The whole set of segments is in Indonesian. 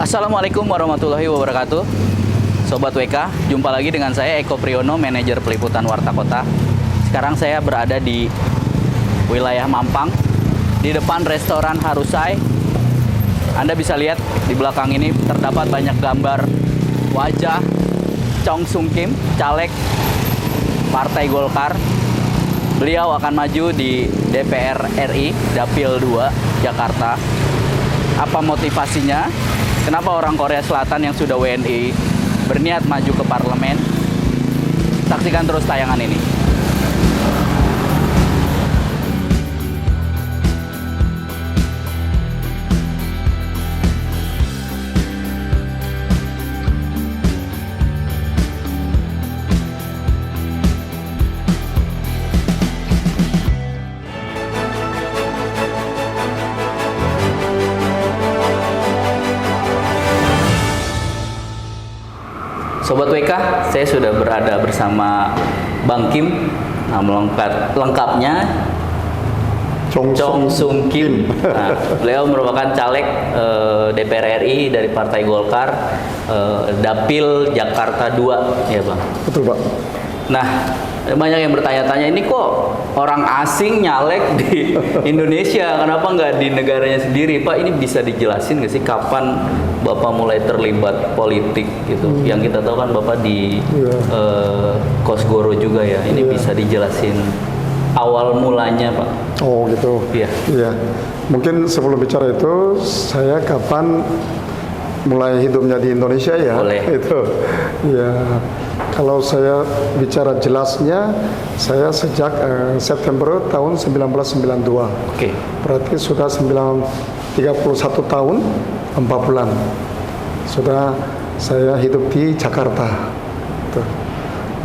Assalamualaikum warahmatullahi wabarakatuh. Sobat WK, jumpa lagi dengan saya Eko Priyono, manajer peliputan Warta Kota. Sekarang saya berada di wilayah Mampang, di depan restoran Harusai. Anda bisa lihat di belakang ini terdapat banyak gambar wajah Chong Sung Kim, caleg Partai Golkar. Beliau akan maju di DPR RI, Dapil 2, Jakarta. Apa motivasinya? Kenapa orang Korea Selatan yang sudah WNI berniat maju ke parlemen? Saksikan terus tayangan ini. Sobat WK, saya sudah berada bersama Bang Kim. Nah, lengkapnya Chong Sung Kim. Nah, beliau merupakan caleg DPR RI dari Partai Golkar, Dapil Jakarta 2, ya Bang. Betul, Pak. Nah, banyak yang bertanya-tanya, ini kok orang asing nyalek di Indonesia, kenapa nggak di negaranya sendiri? Pak, ini bisa dijelasin nggak sih kapan Bapak mulai terlibat politik gitu? Yang kita tahu kan Bapak di Kosgoro juga ya, ini bisa dijelasin awal mulanya, Pak? Oh gitu. Iya. Iya. Mungkin sebelum bicara itu, saya kapan mulai hidupnya di Indonesia ya? Boleh. Itu. Ya. Kalau saya bicara jelasnya, saya sejak September tahun 1992. Oke. Berarti sudah 31 tahun 4 bulan. Sudah saya hidup di Jakarta. Tuh.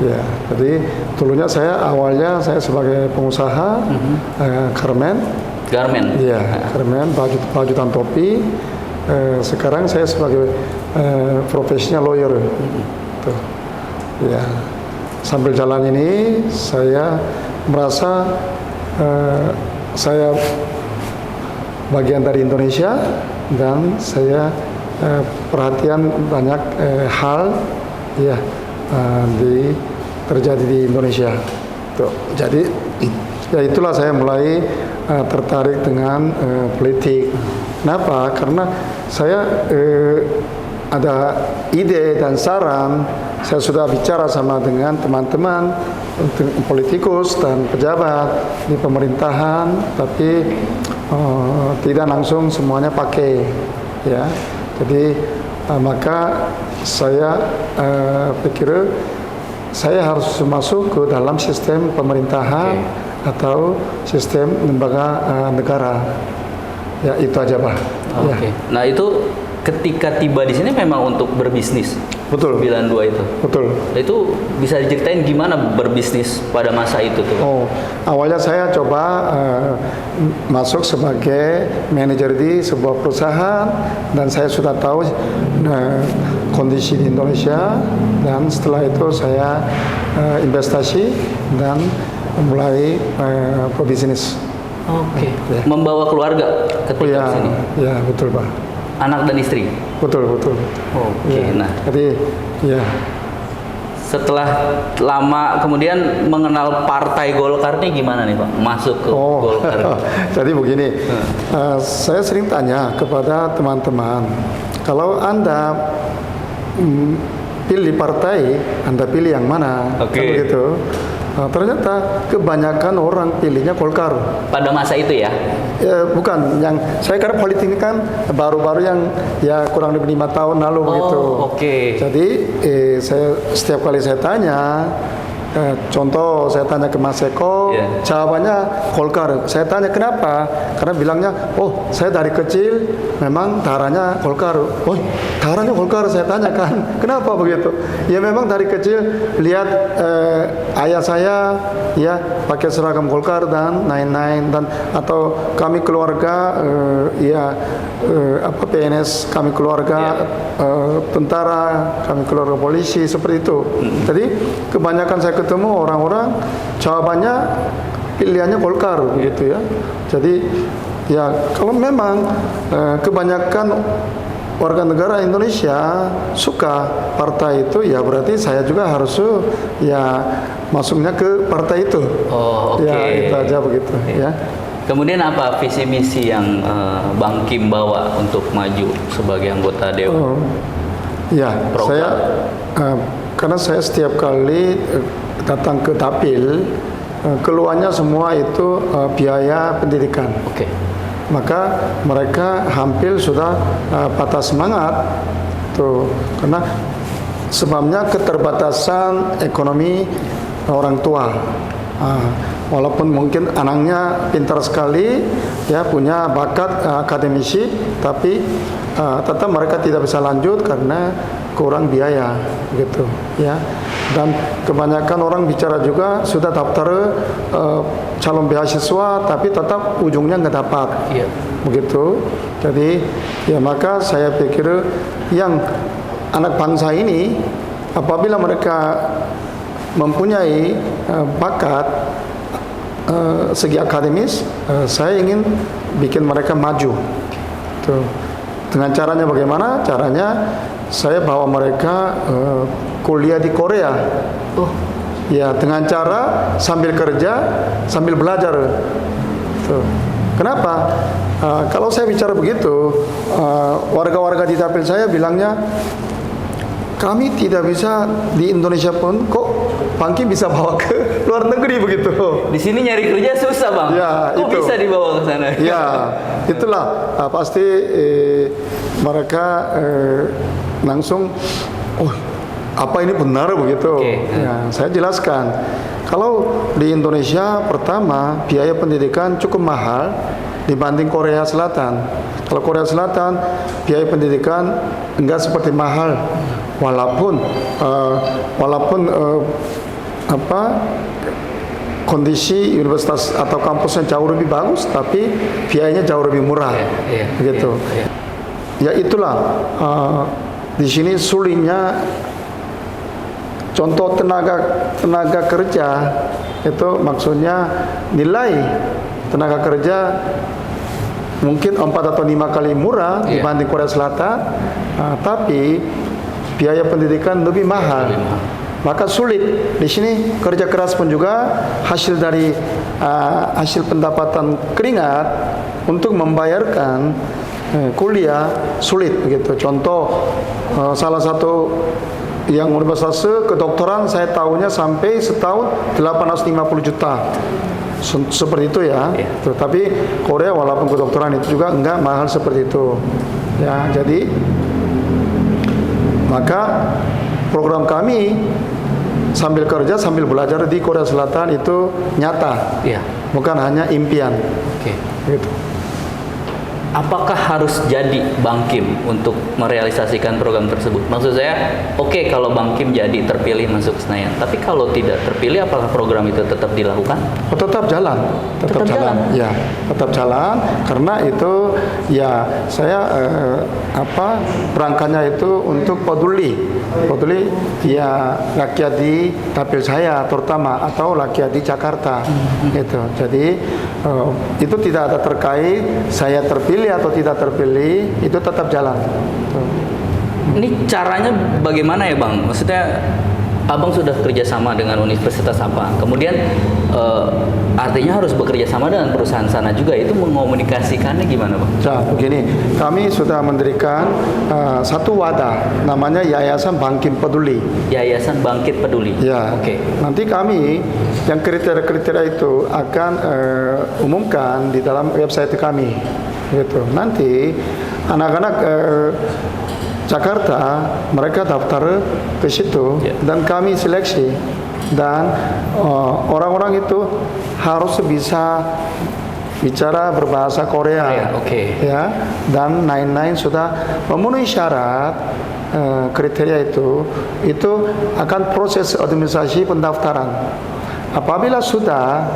Ya, jadi dulunya awalnya saya sebagai pengusaha garmen. Garmen. Iya, garmen, baju dan topi. Sekarang saya sebagai profesional lawyer. Tuh. Ya, sambil jalan ini saya merasa saya bagian dari Indonesia dan saya perhatian banyak hal ya terjadi di Indonesia. Tuh. Jadi ya itulah saya mulai tertarik dengan politik. Kenapa? Karena saya ada ide dan saran, saya sudah bicara sama dengan teman-teman politikus dan pejabat di pemerintahan, tapi tidak langsung semuanya pakai, ya. Jadi maka saya pikir saya harus masuk ke dalam sistem pemerintahan atau sistem lembaga negara. Ya itu aja, Pak. Oke. Ya. Nah itu ketika tiba di sini memang untuk berbisnis. Betul. 92 itu. Betul. Itu bisa diceritain gimana berbisnis pada masa itu tuh? Oh, awalnya saya coba masuk sebagai manajer di sebuah perusahaan dan saya sudah tahu kondisi di Indonesia, dan setelah itu saya investasi dan mulai berbisnis. Oke. Ya. Membawa keluarga ketika di sini. Ya, betul, Pak. Anak dan istri. Betul. Oke. Ya. Nah, jadi ya. setelah lama kemudian mengenal Partai Golkar nih gimana nih Pak? Masuk ke Golkar. Jadi begini, saya sering tanya kepada teman-teman, kalau Anda pilih partai, Anda pilih yang mana? Oke. Kan begitu. Ternyata kebanyakan orang pilihnya Golkar. Pada masa itu ya? Bukan, yang saya karena politik ini kan baru-baru yang ya kurang lebih 5 tahun lalu begitu. Oke. Jadi saya setiap kali saya tanya, contoh saya tanya ke Mas Eko, jawabannya Golkar. Saya tanya kenapa? Karena bilangnya, oh saya dari kecil memang darahnya Golkar. Oh darahnya Golkar, saya tanya kan, kenapa begitu? Ya memang dari kecil lihat ayah saya ya pakai seragam Golkar dan lain-lain, dan atau kami keluarga PNS, kami keluarga tentara, kami keluarga polisi, seperti itu. Jadi kebanyakan saya ketemu orang-orang jawabannya pilihannya Golkar begitu ya. Jadi ya kalau memang kebanyakan warga negara Indonesia suka partai itu, ya berarti saya juga harus ya masuknya ke partai itu. Oh, oke. Ya itu aja begitu. Ya. Kemudian apa visi misi yang Bang Kim bawa untuk maju sebagai anggota dewan? Ya, Program. saya karena saya setiap kali datang ke Dapil, keluarnya semua itu biaya pendidikan. Oke. Maka mereka hampir sudah patah semangat tuh, karena sebabnya keterbatasan ekonomi orang tua. Walaupun mungkin anaknya pintar sekali, ya punya bakat akademisi, tapi tetap mereka tidak bisa lanjut karena kurang biaya, gitu, ya. Dan kebanyakan orang bicara juga sudah daftar calon beasiswa, tapi tetap ujungnya nggak dapat, begitu. Jadi, ya maka saya pikir yang anak bangsa ini apabila mereka mempunyai bakat segi akademis, saya ingin bikin mereka maju. Tuh. Dengan caranya bagaimana? Caranya saya bawa mereka kuliah di Korea. Ya, dengan cara sambil kerja, sambil belajar. Tuh. Kenapa? Kalau saya bicara begitu, warga-warga di Dapil saya bilangnya, kami tidak bisa di Indonesia pun, kok Bang Kim bisa bawa ke luar negeri begitu. Di sini nyari kerja susah, Bang. Ya, kok itu bisa dibawa ke sana? Ya, itulah pasti mereka langsung, oh apa ini benar begitu. Ya, saya jelaskan. Kalau di Indonesia pertama biaya pendidikan cukup mahal dibanding Korea Selatan. Kalau Korea Selatan biaya pendidikan enggak seperti mahal, walaupun kondisi universitas atau kampusnya jauh lebih bagus, tapi biayanya jauh lebih murah, begitu. Ya itulah di sini sulitnya. Contoh tenaga kerja itu maksudnya nilai tenaga kerja mungkin 4 atau 5 kali murah dibanding Korea Selatan, tapi biaya pendidikan lebih mahal. Maka sulit. Di sini kerja keras pun juga hasil dari hasil pendapatan keringat untuk membayarkan kuliah sulit begitu. Contoh salah satu yang universitas kedokteran saya tahunya sampai setahun 850 juta. Seperti itu ya. Tetapi Korea walaupun kedokteran itu juga enggak mahal seperti itu. Ya, jadi maka program kami sambil kerja sambil belajar di Korea Selatan itu nyata, bukan hanya impian. Gitu. Apakah harus jadi Bang Kim untuk merealisasikan program tersebut? Maksud saya, oke, kalau Bang Kim jadi terpilih masuk Senayan, tapi kalau tidak terpilih, apakah program itu tetap dilakukan? Tetap jalan, tetap jalan. Ya, tetap jalan karena itu ya saya perangkatnya itu untuk peduli ya rakyat di Dapil saya terutama atau rakyat di Jakarta, gitu. Jadi itu tidak ada terkait saya terpilih atau tidak terpilih, itu tetap jalan. Ini caranya bagaimana ya, Bang? Maksudnya Abang sudah kerjasama dengan universitas apa? Kemudian artinya harus bekerja sama dengan perusahaan sana juga. Itu mengkomunikasikannya gimana, Bang? Nah, begini, kami sudah mendirikan satu wadah, namanya Yayasan Bangkit Peduli. Yayasan Bangkit Peduli. Ya. Nanti kami yang kriteria-kriteria itu akan umumkan di dalam website kami. Gitu. Nanti anak-anak Jakarta mereka daftar ke situ dan kami seleksi, dan orang-orang itu harus bisa bicara berbahasa Korea, ya, dan lain-lain sudah memenuhi syarat kriteria itu akan proses administrasi pendaftaran. apabila sudah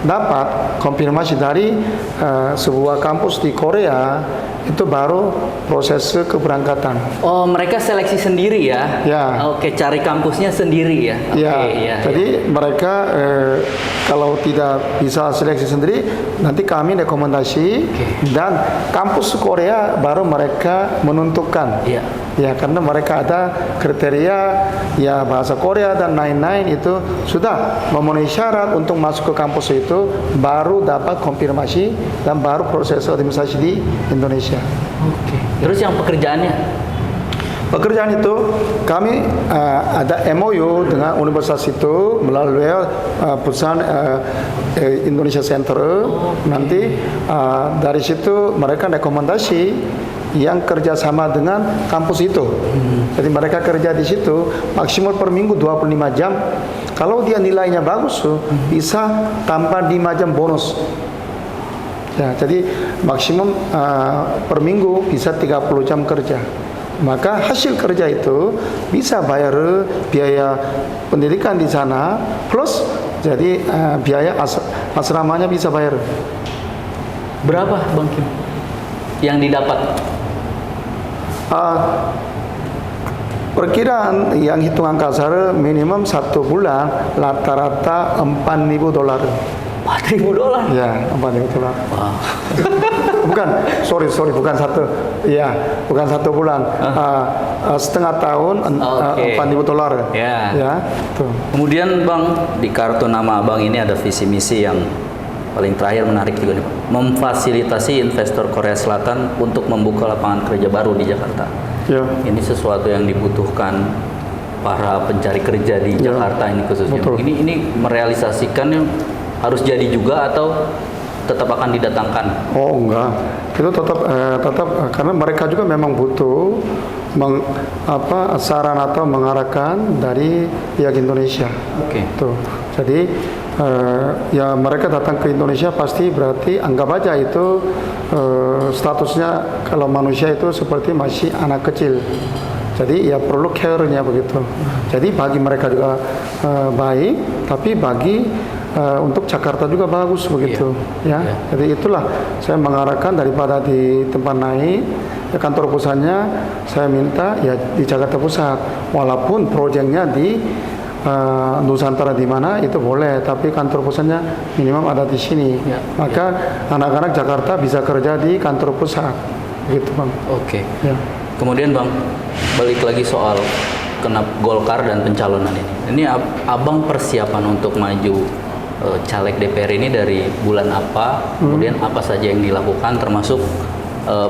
dapat konfirmasi dari sebuah kampus di Korea, itu baru proses keberangkatan. Oh, mereka seleksi sendiri ya? Ya. Oke, cari kampusnya sendiri ya? Ya, Oke, jadi mereka kalau tidak bisa seleksi sendiri, nanti kami rekomendasi dan kampus Korea baru mereka menentukan. Iya. Ya, karena mereka ada kriteria ya bahasa Korea dan lain-lain, itu sudah memenuhi syarat untuk masuk ke kampus itu, baru dapat konfirmasi dan baru proses administrasi di Indonesia. Oke. Terus yang pekerjaannya? Pekerjaan itu kami ada MOU dengan universitas itu melalui perusahaan Indonesia Center. Nanti dari situ mereka rekomendasi yang kerjasama dengan kampus itu. Jadi mereka kerja di situ maksimal per minggu 25 jam. Kalau dia nilainya bagus, bisa tambah 5 jam bonus. Ya, jadi maksimum per minggu bisa 30 jam kerja. Maka hasil kerja itu bisa bayar biaya pendidikan di sana, plus jadi biaya asramanya bisa bayar. Berapa Bang Kim yang didapat? Perkiraan yang hitungan kasar minimum 1 bulan rata-rata $4.000. $4.000? Ya, $4.000. Wah. Bukan, sorry, bukan satu. Iya, bukan 1 bulan. Setengah tahun $4.000. Ya. Ya, tuh. Kemudian Bang, di kartu nama Abang ini ada visi misi yang paling terakhir menarik juga nih, Bang. Memfasilitasi investor Korea Selatan untuk membuka lapangan kerja baru di Jakarta. Ya. Ini sesuatu yang dibutuhkan para pencari kerja di Jakarta ini khususnya. Betul. Ini merealisasikannya harus jadi juga atau tetap akan didatangkan? Oh enggak, itu tetap karena mereka juga memang butuh saran atau mengarahkan dari pihak Indonesia. Oke. Tuh, jadi ya mereka datang ke Indonesia pasti berarti anggap aja itu statusnya kalau manusia itu seperti masih anak kecil. Jadi ya perlu care-nya begitu. Jadi bagi mereka juga baik, tapi bagi untuk Jakarta juga bagus begitu. Ya. Jadi itulah saya mengarahkan daripada di tempat lain, ya kantor pusatnya saya minta ya di Jakarta Pusat. Walaupun proyeknya di Nusantara di mana itu boleh, tapi kantor pusatnya minimum ada di sini. Maka anak-anak Jakarta bisa kerja di kantor pusat. Gitu, Bang. Oke. Ya. Kemudian Bang, balik lagi soal Golkar dan pencalonan ini. Ini Abang persiapan untuk maju caleg DPR ini dari bulan apa? Kemudian apa saja yang dilakukan, termasuk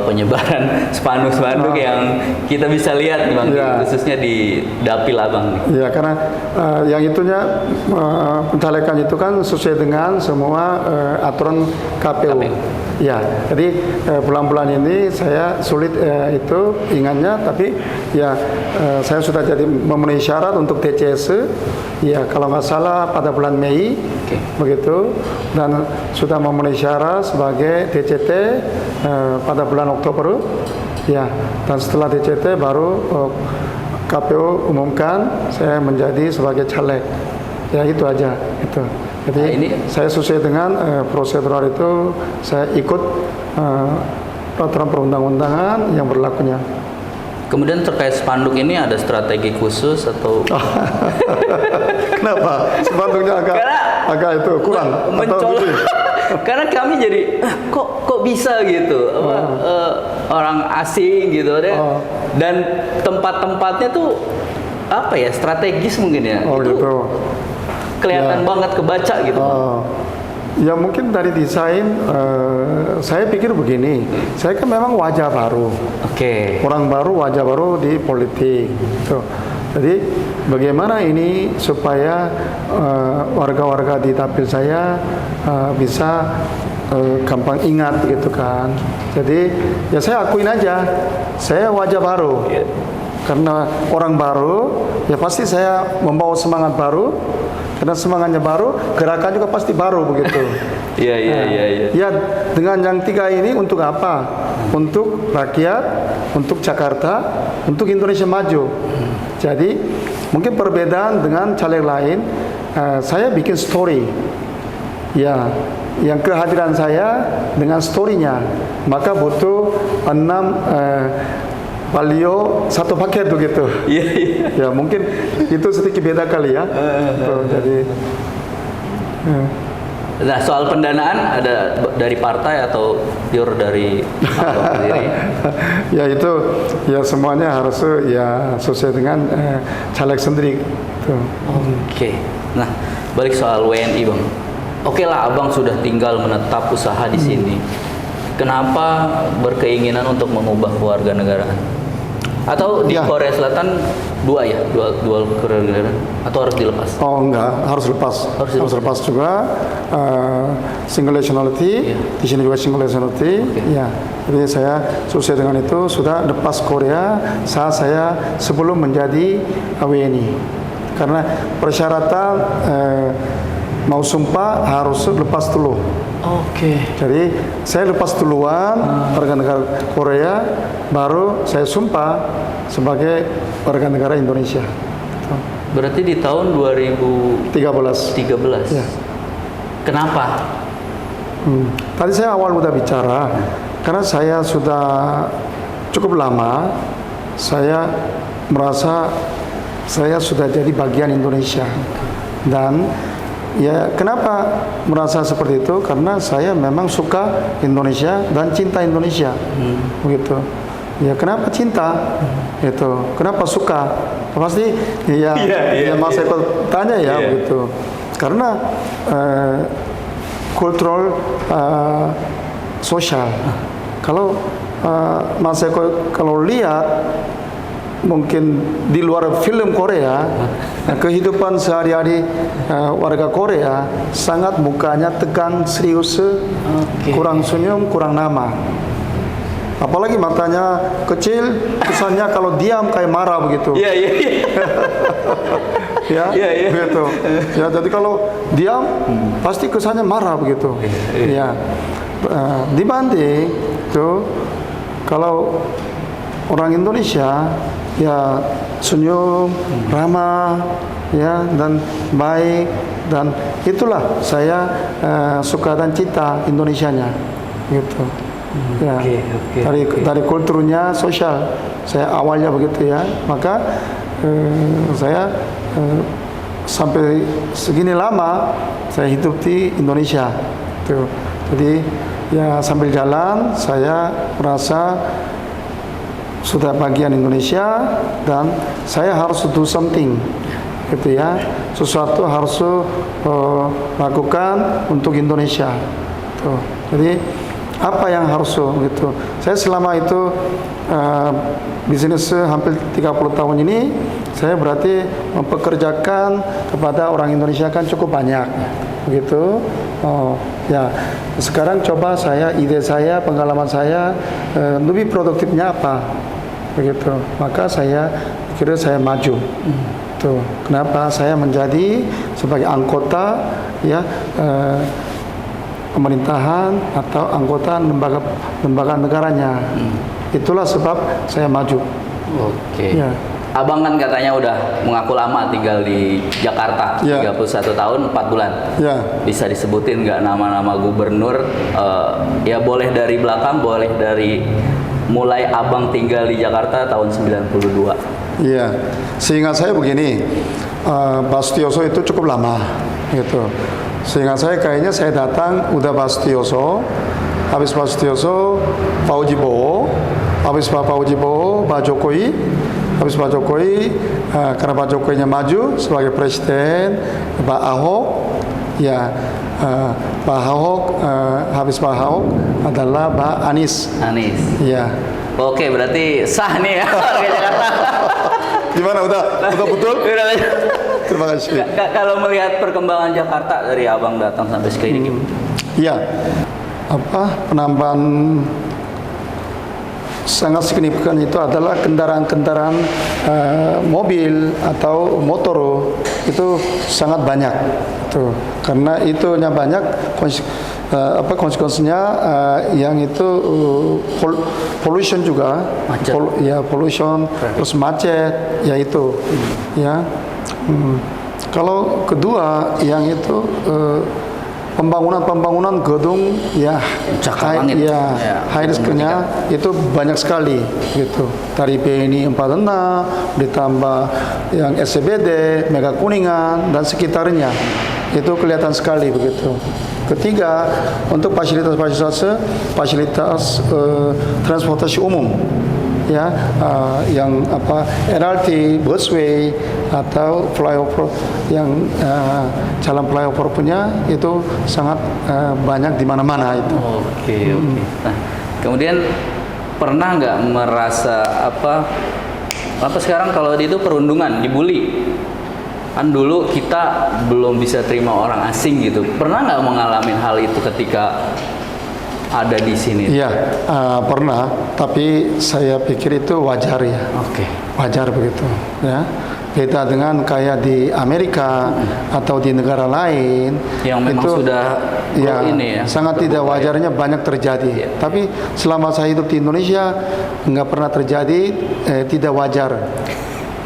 penyebaran spanduk-spanduk yang kita bisa lihat Bang, khususnya di dapil Abang nih. Ya, karena yang itunya pencalekan itu kan sesuai dengan semua aturan KPU. Ya, jadi bulan-bulan ini saya sulit itu ingatnya, tapi ya saya sudah jadi memenuhi syarat untuk TCS. Ya, kalau nggak salah pada bulan Mei, begitu, dan sudah memenuhi syarat sebagai DCT pada bulan Oktober. Ya, dan setelah DCT baru KPU umumkan saya menjadi sebagai caleg. Ya, itu aja itu. Jadi ini saya sesuai dengan prosedural itu, saya ikut peraturan perundang-undangan yang berlakunya. Kemudian terkait spanduk ini ada strategi khusus atau? Kenapa? Spanduknya agak itu kurang mencolok. Karena kami jadi kok bisa gitu, orang asing gitu deh. Dan tempat-tempatnya tuh apa ya, strategis mungkin ya. Oh itu gitu. Kelihatan banget kebaca gitu. Ya mungkin dari desain saya pikir begini, saya kan memang wajah baru. Orang baru, wajah baru di politik. Tuh. Jadi bagaimana ini supaya warga-warga di dapil saya bisa gampang ingat gitu kan. Jadi ya saya akuin aja, saya wajah baru. Karena orang baru, ya pasti saya membawa semangat baru. Karena semangatnya baru, gerakan juga pasti baru begitu. Iya. Ya, dengan yang 3 ini untuk apa? Untuk rakyat, untuk Jakarta, untuk Indonesia maju. Jadi mungkin perbedaan dengan caleg lain, saya bikin story. Ya, yang kehadiran saya dengan story-nya, maka butuh 6 Palio satu paket begitu. Iya, iya. Ya mungkin itu sedikit beda kali ya. Jadi Nah, soal pendanaan ada dari partai atau pure dari abang sendiri? ya itu ya semuanya harus ya sesuai dengan caleg sendiri. Tuh. Oke. Nah, balik soal WNI, Bang. Oke lah, Abang sudah tinggal menetap usaha di sini. Kenapa berkeinginan untuk mengubah kewarganegaraan? Atau di Ya. Korea Selatan dua kewarganegaraan atau harus dilepas? Oh enggak, harus lepas. Harus lepas juga single nationality. Iya. Di sini juga single nationality. Ya. Jadi saya sesuai dengan itu sudah lepas Korea saat saya sebelum menjadi WNI. Karena persyaratan mau sumpah harus lepas dulu. Oke. Jadi saya lepas duluan warga negara Korea, baru saya sumpah sebagai warga negara Indonesia. Berarti di tahun 2013. 13. Ya. Kenapa? Tadi saya awal udah bicara, karena saya sudah cukup lama, saya merasa saya sudah jadi bagian Indonesia. Dan ya kenapa merasa seperti itu? Karena saya memang suka Indonesia dan cinta Indonesia, begitu. Ya kenapa cinta? Itu kenapa suka? Pasti ya, ya Mas Eko tanya ya begitu. Karena kultural sosial. Kalau Mas Eko kalau lihat mungkin di luar film Korea, kehidupan sehari-hari warga Korea sangat mukanya tegang, serius, kurang senyum, kurang nama. Apalagi matanya kecil, kesannya kalau diam kayak marah begitu. Iya, iya, iya. Ya, begitu. Ya, jadi kalau diam pasti kesannya marah begitu. Ya, dibanding tuh kalau orang Indonesia ya senyum, ramah, ya dan baik, dan itulah saya suka dan cinta Indonesianya, gitu. Ya, dari kulturnya sosial, saya awalnya begitu ya, maka saya sampai segini lama saya hidup di Indonesia, tuh. Jadi ya sambil jalan saya merasa sudah bagian Indonesia dan saya harus do something, gitu ya, sesuatu harus lakukan untuk Indonesia. Tuh. Jadi apa yang harus gitu. Saya selama itu bisnis hampir 30 tahun ini, saya berarti mempekerjakan kepada orang Indonesia kan cukup banyak, begitu. Ya, sekarang coba saya, ide saya, pengalaman saya lebih produktifnya apa, begitu. Maka saya kira saya maju. Tuh, kenapa saya menjadi sebagai anggota ya pemerintahan atau anggota lembaga negaranya. Itulah sebab saya maju. Oke. Ya. Abang kan katanya udah mengaku lama tinggal di Jakarta, Ya. 31 tahun 4 bulan. Ya. Bisa disebutin nggak nama-nama gubernur? Ya boleh dari belakang, boleh dari mulai Abang tinggal di Jakarta tahun 92. Iya, seingat saya begini, Bastioso itu cukup lama, gitu. Seingat saya kayaknya saya datang udah Bastioso, habis Bastioso Fauji Bowo, habis Pak Fauji Bowo Pak Jokowi, habis Pak Jokowi karena Pak Jokowinya maju sebagai presiden, Pak Ahok, ya Pak Ahok, habis Pak Ahok adalah Pak Anies. Anies. Ya. Oke, berarti sah nih ya warga Jakarta. Gimana udah betul? Udah. Terima kasih. Kalau melihat perkembangan Jakarta dari Abang datang sampai sekarang, Iya, penambahan sangat signifikan itu adalah kendaraan-kendaraan mobil atau motor itu sangat banyak. Tuh, karena itunya banyak konsekuensinya yang itu pollution juga, pollution terus macet, ya itu, ya. Kalau kedua yang itu pembangunan gedung ya Cakep banget. ya Ya, high risk-nya itu banyak sekali gitu. Dari BNI 46 ditambah yang SCBD, Mega Kuningan dan sekitarnya. Itu kelihatan sekali begitu. Ketiga, untuk fasilitas transportasi umum ya, yang apa LRT, busway atau flyover yang jalan flyover punya itu sangat banyak di mana-mana itu. Oke. Nah, kemudian pernah nggak merasa apa sekarang kalau itu perundungan, dibully? Kan dulu kita belum bisa terima orang asing gitu. Pernah nggak mengalami hal itu ketika ada di sini? Iya, pernah, tapi saya pikir itu wajar ya. Oke. Wajar begitu ya. Beda dengan kayak di Amerika atau di negara lain Yang memang itu sudah ya, ini ya, sangat tidak wajarnya banyak terjadi. Iya. Tapi selama saya hidup di Indonesia nggak pernah terjadi tidak wajar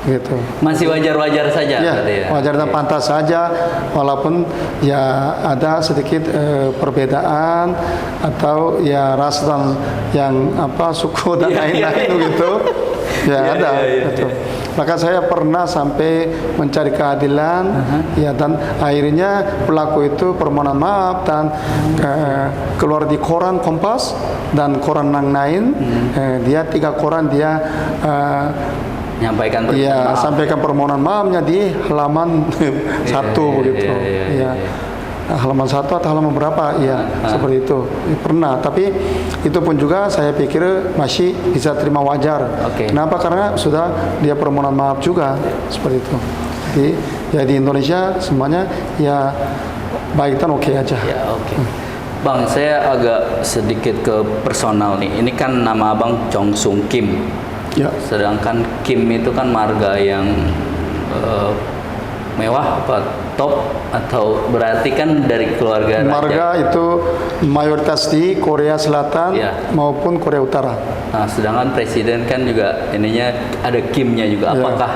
gitu. Masih wajar-wajar saja Ya, berarti ya? wajar dan pantas saja, walaupun ya ada sedikit perbedaan atau ya ras dan yang apa suku dan lain-lain gitu. Ya ada. Gitu. Maka saya pernah sampai mencari keadilan, ya dan akhirnya pelaku itu permohonan maaf dan keluar di koran Kompas dan koran yang lain. Dia 3 koran dia Nyampaikan iya, maaf. sampaikan permohonan maafnya di halaman 1 begitu. Iya. Halaman 1 atau halaman berapa? Iya, seperti itu. Pernah, tapi itu pun juga saya pikir masih bisa terima wajar. Oke. Kenapa? Karena sudah dia permohonan maaf juga seperti itu. Jadi ya di Indonesia semuanya ya baik dan oke aja. Ya, oke. Bang, saya agak sedikit ke personal nih. Ini kan nama Abang Chong Sung Kim. Ya. Sedangkan Kim itu kan marga yang mewah apa top, atau berarti kan dari keluarga Marga raja. itu mayoritas di Korea Selatan Ya. maupun Korea Utara. Nah, sedangkan presiden kan juga ininya ada Kimnya juga. Ya. Apakah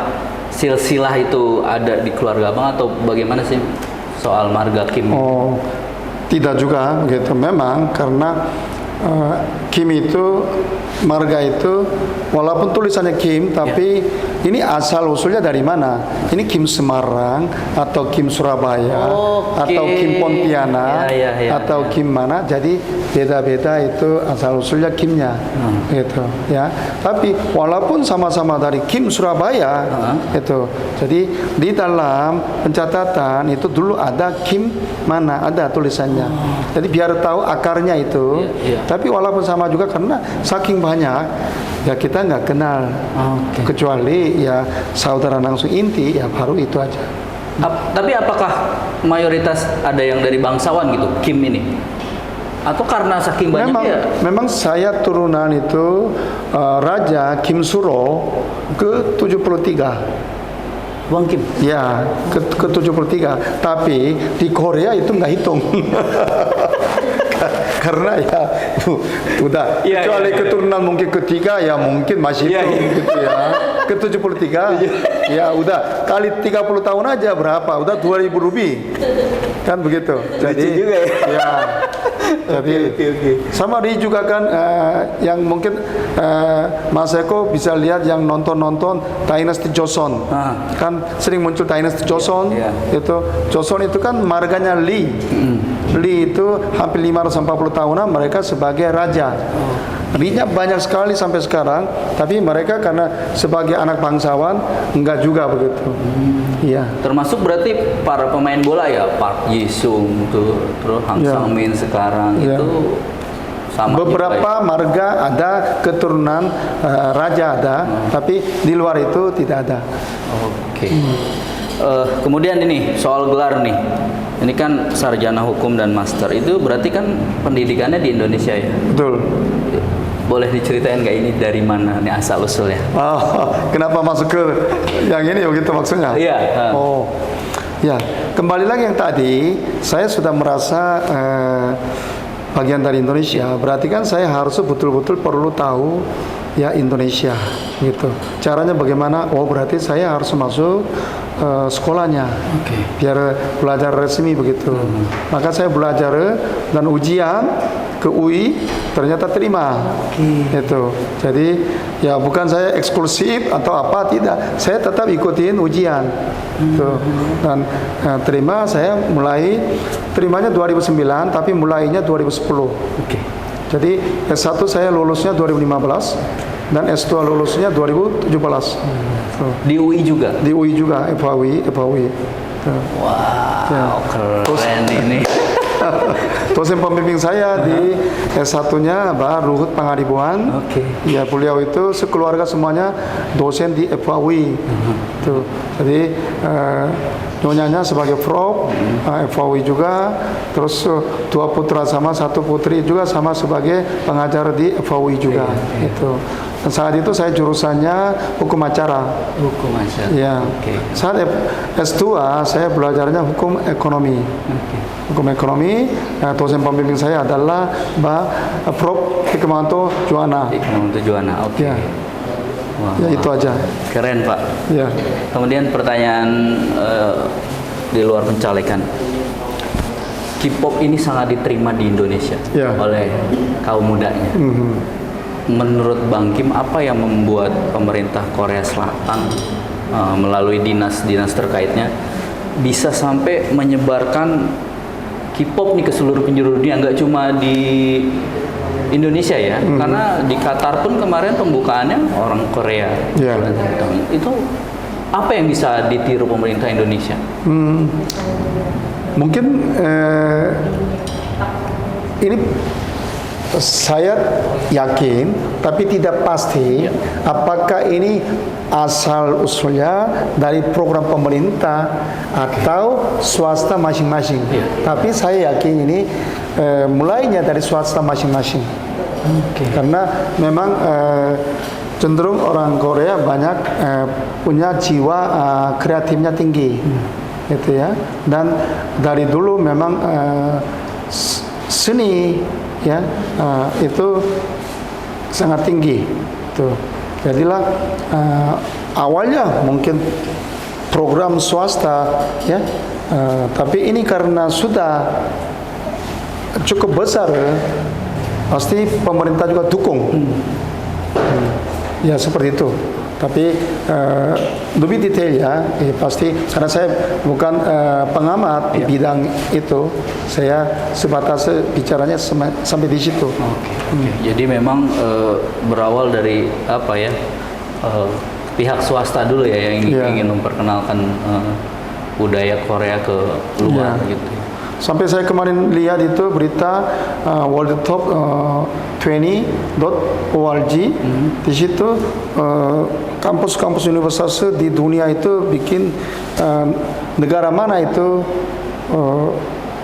silsilah itu ada di keluarga Abang atau bagaimana sih soal marga Kim? Oh, tidak juga begitu. Memang karena Kim itu marga itu walaupun tulisannya Kim, tapi ini asal usulnya dari mana? Ini Kim Semarang atau Kim Surabaya atau Kim Pontianak atau Kim mana? Jadi beda-beda itu asal usulnya Kimnya, gitu ya. Tapi walaupun sama-sama dari Kim Surabaya, itu. Jadi di dalam pencatatan itu dulu ada Kim mana, ada tulisannya. Jadi biar tahu akarnya itu. Tapi walaupun sama juga karena saking banyak ya kita nggak kenal, kecuali ya saudara langsung inti ya baru itu aja. Tapi apakah mayoritas ada yang dari bangsawan gitu Kim ini? Atau karena saking banyaknya? Memang saya turunan itu Raja Kim Suro ke-73. Bang Kim? Ya, ke-73. Tapi di Korea itu nggak hitung. Karena ya udah kecuali keturunan mungkin ketiga ya mungkin masih hitung gitu ya. Ke-73 ya udah kali 30 tahun aja berapa? Udah 2.000 lebih. Kan begitu. Jadi juga ya. Jadi sama dia juga kan yang mungkin Mas Eko bisa lihat yang nonton Dynasty Joseon. Kan sering muncul Dynasty Joseon. Itu Joseon itu kan marganya Lee. Lee itu hampir 540 tahunan mereka sebagai raja. Lee-nya banyak sekali sampai sekarang, tapi mereka karena sebagai anak bangsawan enggak juga begitu. Iya. Termasuk berarti para pemain bola ya, Park Ji-sung tuh, terus Hang Sang-min sekarang itu sama. Beberapa marga ada keturunan raja ada, tapi di luar itu tidak ada. Oke. Kemudian ini soal gelar nih. Ini kan sarjana hukum dan master. Itu berarti kan pendidikannya di Indonesia ya? Betul. Boleh diceritain nggak ini dari mana nih asal usulnya? Oh, kenapa masuk ke yang ini begitu maksudnya? Iya. Oh, ya. Kembali lagi yang tadi, saya sudah merasa bagian dari Indonesia. Berarti kan saya harus betul-betul perlu tahu ya Indonesia. gitu. Caranya bagaimana? Oh, berarti saya harus masuk sekolahnya, biar belajar resmi begitu. Maka saya belajar dan ujian ke UI ternyata terima. Itu. Jadi ya bukan saya eksklusif atau apa, tidak. Saya tetap ikutin ujian. Tuh. Dan terima, saya mulai terimanya 2009 tapi mulainya 2010. Jadi S1 saya lulusnya 2015 dan S2 lulusnya 2017. Di UI juga? Di UI juga, FHUI. Wow, Ya. keren ini. Dosen pembimbing saya di S1-nya Pak Ruhut Pangaribuan. Ya, beliau itu sekeluarga semuanya dosen di FHUI. Tuh. Jadi nyonyanya sebagai prof, FHUI juga, terus 2 putra sama 1 putri juga sama sebagai pengajar di FHUI juga. Itu. Dan saat itu saya jurusannya hukum acara. Hukum acara. Ya. Saat S2 saya belajarnya hukum ekonomi. Hukum ekonomi, dosen pembimbing saya adalah Mbak Prof. Hikmawanto Juwana. Hikmawanto Juwana, Ya. Wah, Ya, itu aja. Keren, Pak. Ya. Kemudian pertanyaan di luar pencalekan. K-pop ini sangat diterima di Indonesia oleh kaum mudanya. Menurut Bang Kim, apa yang membuat pemerintah Korea Selatan melalui dinas-dinas terkaitnya bisa sampai menyebarkan K-pop nih ke seluruh penjuru dunia, nggak cuma di Indonesia ya? Karena di Qatar pun kemarin pembukaannya orang Korea. Itu apa yang bisa ditiru pemerintah Indonesia? Mungkin ini saya yakin, tapi tidak pasti apakah ini asal usulnya dari program pemerintah atau swasta masing-masing. Tapi saya yakin ini mulainya dari swasta masing-masing. Karena memang cenderung orang Korea banyak punya jiwa kreatifnya tinggi, gitu ya. Dan dari dulu memang seni ya itu sangat tinggi tuh. Jadilah awalnya mungkin program swasta ya, tapi ini karena sudah cukup besar pasti pemerintah juga dukung. Ya seperti itu. Tapi lebih detail ya, pasti karena saya bukan pengamat di bidang itu, saya sebatas bicaranya sampai di situ. Jadi memang berawal dari apa ya, pihak swasta dulu ya yang ingin memperkenalkan budaya Korea ke luar gitu. Sampai saya kemarin lihat itu berita World Top 20.org. Di situ kampus-kampus universitas di dunia itu bikin negara mana itu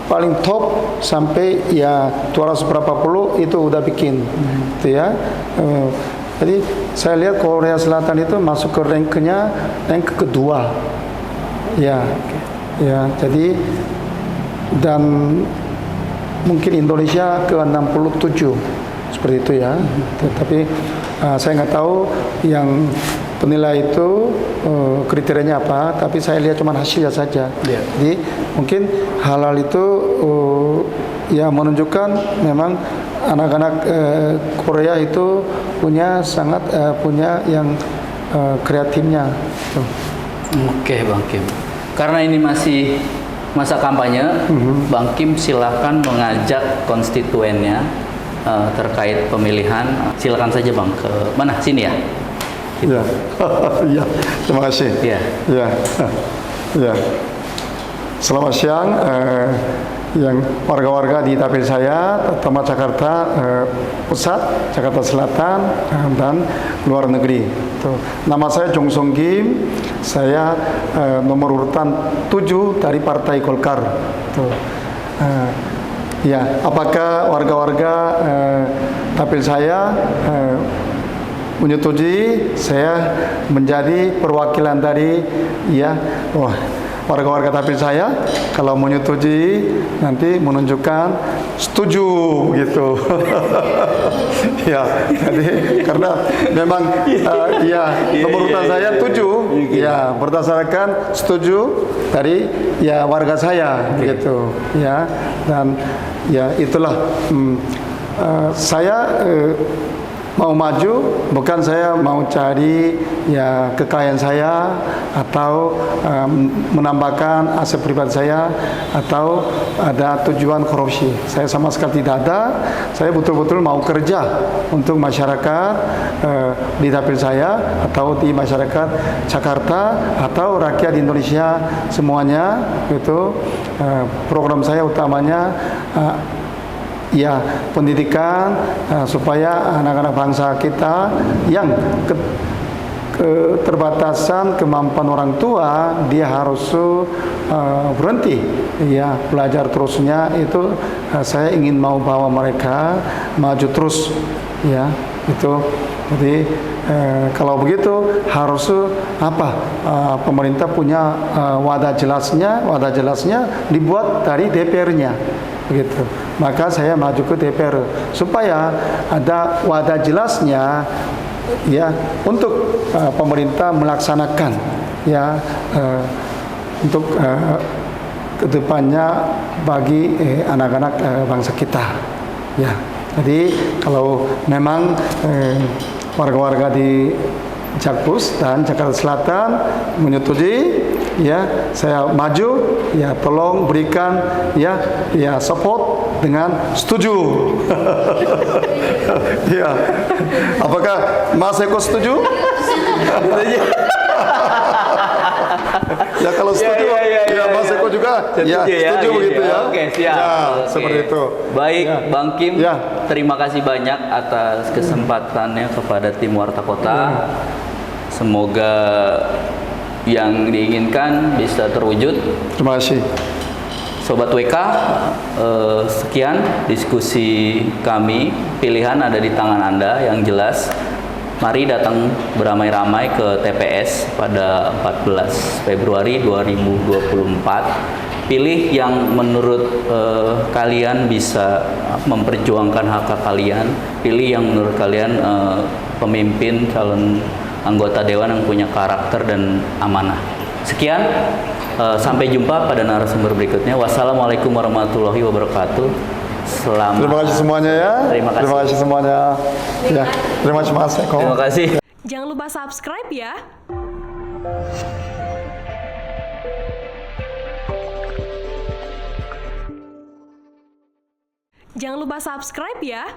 paling top sampai ya 200 berapa puluh itu udah bikin, gitu ya. Jadi saya lihat Korea Selatan itu masuk ke ranknya rank kedua, ya, jadi dan mungkin Indonesia ke 67 seperti itu ya. Tapi saya nggak tahu yang penilai itu kriterianya apa, tapi saya lihat cuma hasilnya saja. Jadi mungkin hal-hal itu ya menunjukkan memang anak-anak Korea itu punya sangat punya yang kreatifnya. Oke, Bang Kim. Karena ini masih masa kampanye, Bang Kim silakan mengajak konstituennya terkait pemilihan. Silakan saja Bang, ke mana? Sini ya? Gitu. Ya, terima kasih. Ya. Selamat siang yang warga-warga di dapil saya, terutama Jakarta Pusat, Jakarta Selatan, dan luar negeri. Tuh. Nama saya Jong Song Kim, saya nomor urutan 7 dari Partai Golkar. Tuh. Ya, apakah warga-warga dapil saya menyetujui saya menjadi perwakilan dari warga-warga Tapin saya kalau menyetujui nanti menunjukkan setuju gitu. Ya, jadi karena memang pemerutan saya 7 ya berdasarkan setuju dari ya warga saya gitu ya, dan ya itulah saya mau maju, bukan saya mau cari ya kekayaan saya atau menambahkan aset pribadi saya atau ada tujuan korupsi. Saya sama sekali tidak ada. Saya betul-betul mau kerja untuk masyarakat di dapil saya atau di masyarakat Jakarta atau rakyat Indonesia semuanya. Itu program saya utamanya ya pendidikan, supaya anak-anak bangsa kita yang keterbatasan kemampuan orang tua dia harus berhenti ya belajar terusnya itu. Saya ingin mau bawa mereka maju terus ya itu. Jadi kalau begitu harus pemerintah punya wadah jelasnya dibuat dari DPR-nya begitu. Maka saya maju ke DPR supaya ada wadah jelasnya ya untuk pemerintah melaksanakan ya untuk kedepannya bagi anak-anak bangsa kita ya. Jadi kalau memang warga-warga di Jakpus dan Jakarta Selatan menyetujui ya saya maju ya, tolong berikan ya support dengan setuju. Ya, apakah Mas Eko setuju? Ya kalau setuju ya Mas Eko juga setuju gitu ya. Oke, siap. Ya, Oke. seperti itu. Baik, Ya. Bang Kim, Ya. terima kasih banyak atas kesempatannya kepada tim Warta Kota. Semoga yang diinginkan bisa terwujud. Terima kasih. Sobat WK, sekian diskusi kami. Pilihan ada di tangan Anda yang jelas. Mari datang beramai-ramai ke TPS pada 14 Februari 2024. Pilih yang menurut kalian bisa memperjuangkan hak kalian. Pilih yang menurut kalian pemimpin calon anggota dewan yang punya karakter dan amanah. Sekian, sampai jumpa pada narasumber berikutnya. Wassalamualaikum warahmatullahi wabarakatuh. Selamat. Terima kasih semuanya ya. Terima kasih. Terima kasih semuanya. Ya, terima kasih Mas Eko. Terima kasih. Jangan lupa subscribe ya. Jangan lupa subscribe ya.